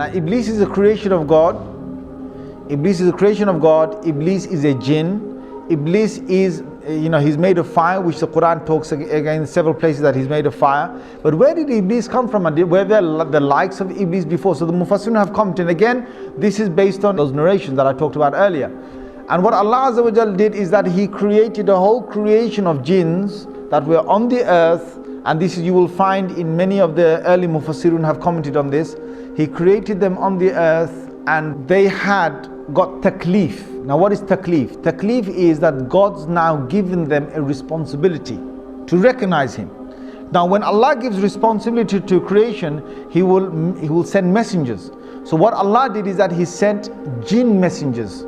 Now Iblis is a creation of God. Iblis is a creation of God. Iblis is a jinn. Iblis is, he's made of fire, which the Quran talks again in several places that he's made of fire. But where did Iblis come from? And were there the likes of Iblis before? So the Mufassirun have commented. Again, this is based on those narrations that I talked about earlier. And what Allah Azza wa Jal did is that He created a whole creation of jinns that were on the earth. And this is, you will find in many of the early Mufassirun have commented on this. He created them on the earth and they had got taklif. Now what is taklif? Taklif is that God's now given them a responsibility to recognize Him. Now when Allah gives responsibility to creation, He will send messengers. So what Allah did is that He sent jinn messengers.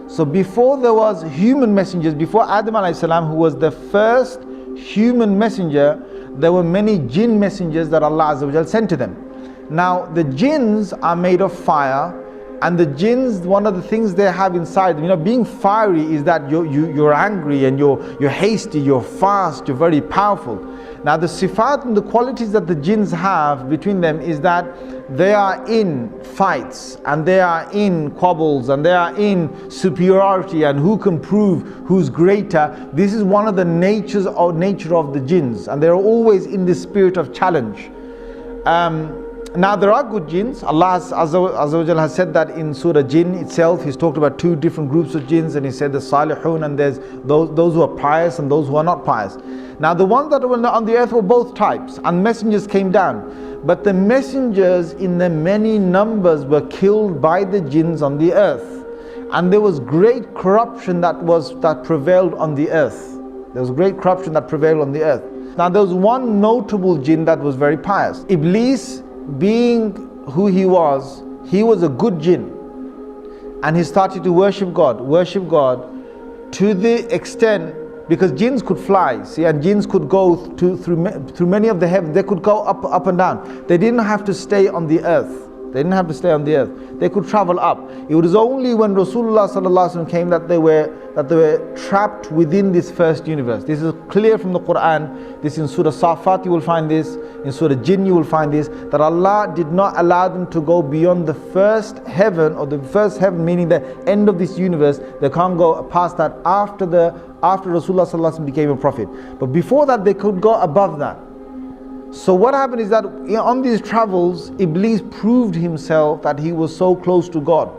So before there was human messengers, before Adam alayhi salam, who was the first human messenger, there were many jinn messengers that Allah Azza wa Jal sent to them. Now the jinns are made of fire, and the jinns, one of the things they have inside, being fiery is that you're angry and you're hasty, you're fast, you're very powerful. Now the sifat and the qualities that the jinns have between them is that they are in fights and they are in quabbles and they are in superiority and who can prove who's greater. This is one of the nature of the jinns, and they're always in the spirit of challenge. Now there are good jinns. Allah Azza wa Jalla has said that in Surah Jinn itself. He's talked about two different groups of jinns, and He said the salihun, and there's those who are pious and those who are not pious. Now the ones that were on the earth were both types, and messengers came down. But the messengers in the many numbers were killed by the jinns on the earth. And there was great corruption that prevailed on the earth. There was great corruption that prevailed on the earth. Now there was one notable jinn that was very pious. Iblis, being who he was a good jinn, and he started to worship God to the extent, because jinns could fly, and jinns could go through many of the heavens. They could go up and down. They didn't have to stay on the earth. They could travel up. It was only when Rasulullah sallallahu alaihi wasallam came that they were trapped within this first universe. This is clear from the Quran. This in Surah Safat you will find this. In Surah Jinn you will find this. That Allah did not allow them to go beyond the first heaven, or the first heaven meaning the end of this universe. They can't go past that after Rasulullah sallallahu alaihi wasallam became a prophet. But before that they could go above that. So what happened is that on these travels, Iblis proved himself that he was so close to God.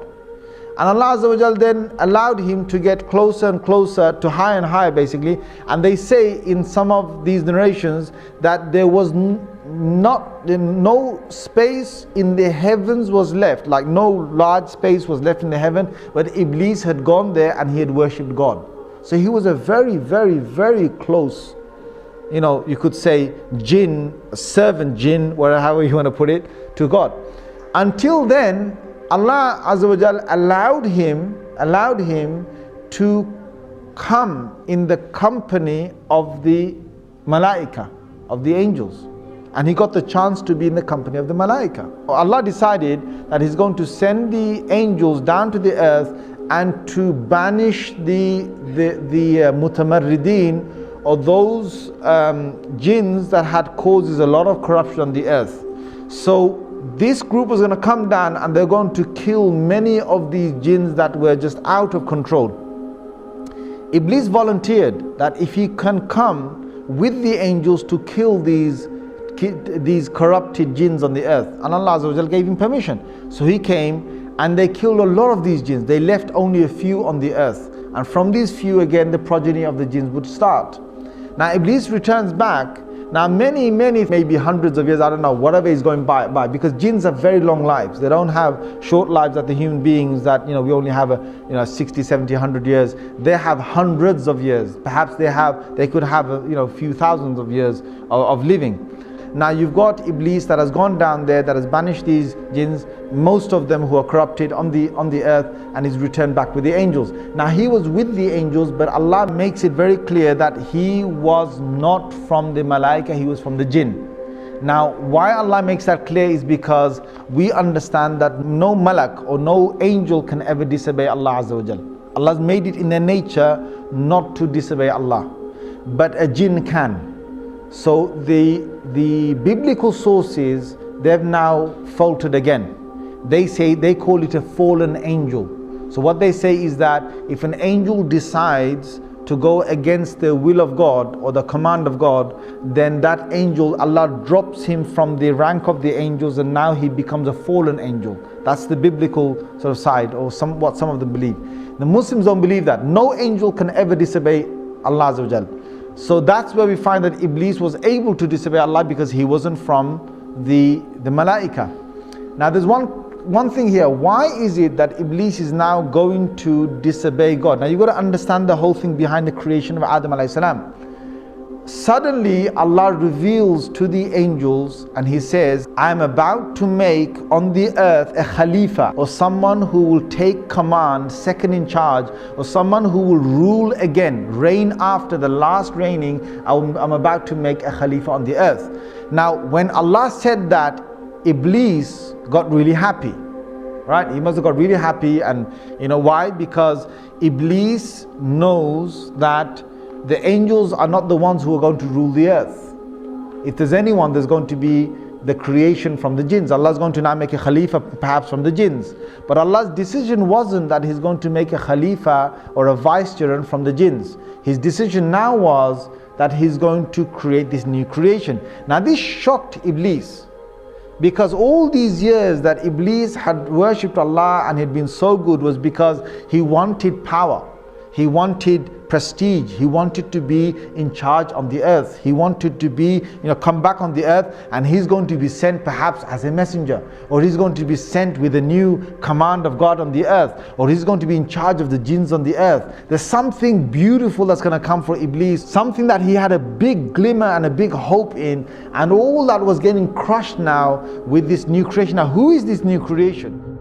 And Allah Azza wa Jal then allowed him to get closer and closer to higher and higher basically. And they say in some of these narrations that there was no space in the heavens was left, like no large space was left in the heaven, but Iblis had gone there and he had worshipped God. So he was a very, very, very close, you could say jinn, servant jinn, however you want to put it, to God. Until then, Allah Azza wa Jal allowed him to come in the company of the malaika, of the angels. And he got the chance to be in the company of the malaika. Allah decided that He's going to send the angels down to the earth and to banish the mutamarrideen, or those jinns that had causes a lot of corruption on the earth. So this group was going to come down and they're going to kill many of these jinns that were just out of control. Iblis volunteered that if he can come with the angels to kill these corrupted jinns on the earth, and Allah Azza wa Jal gave him permission. So he came and they killed a lot of these jinns. They left only a few on the earth, and from these few again the progeny of the jinns would start. Now Iblis returns back. Now many, maybe hundreds of years, I don't know, whatever is going by, because jinns have very long lives. They don't have short lives that the human beings that, we only have 60, 70, 100 years. They have hundreds of years. Perhaps they could have a few thousands of years of living. Now you've got Iblis that has gone down there, that has banished these jinns, most of them who are corrupted on the earth, and is returned back with the angels. Now he was with the angels, but Allah makes it very clear that he was not from the malaika, he was from the jinn. Now why Allah makes that clear is because we understand that no malak or no angel can ever disobey Allah Azza wa Jal. Allah's made it in their nature not to disobey Allah, but a jinn can. So the biblical sources, they've now faltered again. they call it a fallen angel. So what they say is that if an angel decides to go against the will of God or the command of God, then that angel, Allah drops him from the rank of the angels and now he becomes a fallen angel. That's the biblical sort of side, or what some of them believe. The Muslims don't believe that. No angel can ever disobey Allah Azza wa Jal. So that's where we find that Iblis was able to disobey Allah, because he wasn't from the Malaika. Now there's one thing here. Why is it that Iblis is now going to disobey God? Now you've got to understand the whole thing behind the creation of Adam alayhi salam. Suddenly Allah reveals to the angels and he says, I am about to make on the earth a Khalifa, or someone who will take command, second in charge, or someone who will rule again, reign after the last reigning. I'm about to make a Khalifa on the earth. Now when Allah said that, Iblis got really happy, right? He must have got really happy. And you know why? Because Iblis knows that the angels are not the ones who are going to rule the earth. If there's anyone, there's going to be the creation from the jinns. Allah is going to now make a Khalifa perhaps from the jinns. But Allah's decision wasn't that He's going to make a Khalifa or a vicegerent from the jinns. His decision now was that He's going to create this new creation. Now this shocked Iblis, because all these years that Iblis had worshipped Allah and had been so good was because he wanted power. He wanted prestige. He wanted to be in charge of the earth. He wanted to be, come back on the earth, and he's going to be sent perhaps as a messenger, or he's going to be sent with a new command of God on the earth, or he's going to be in charge of the jinns on the earth. There's something beautiful that's going to come for Iblis, something that he had a big glimmer and a big hope in, and all that was getting crushed now with this new creation. Now, who is this new creation?